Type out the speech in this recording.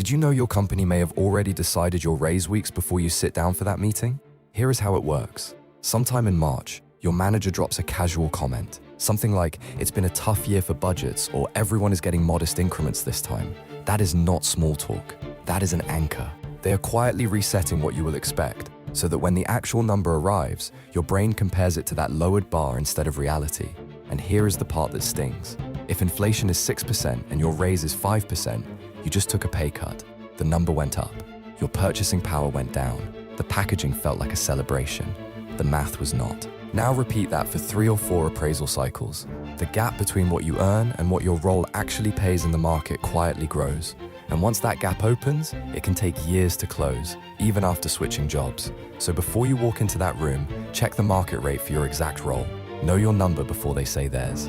Did you know your company may have already decided your raise weeks before you sit down for that meeting? Here is how it works. Sometime in March, your manager drops a casual comment. Something like, it's been a tough year for budgets, or everyone is getting modest increments this time. That is not small talk. That is an anchor. They are quietly resetting what you will expect, so that when the actual number arrives, your brain compares it to that lowered bar instead of reality. And here is the part that stings. If inflation is 6% and your raise is 5%, you just took a pay cut. The number went up. Your purchasing power went down. The packaging felt like a celebration. The math was not. Now repeat that for 3 or 4 appraisal cycles. The gap between what you earn and what your role actually pays in the market quietly grows. And once that gap opens, it can take years to close, even after switching jobs. So before you walk into that room, check the market rate for your exact role. Know your number before they say theirs.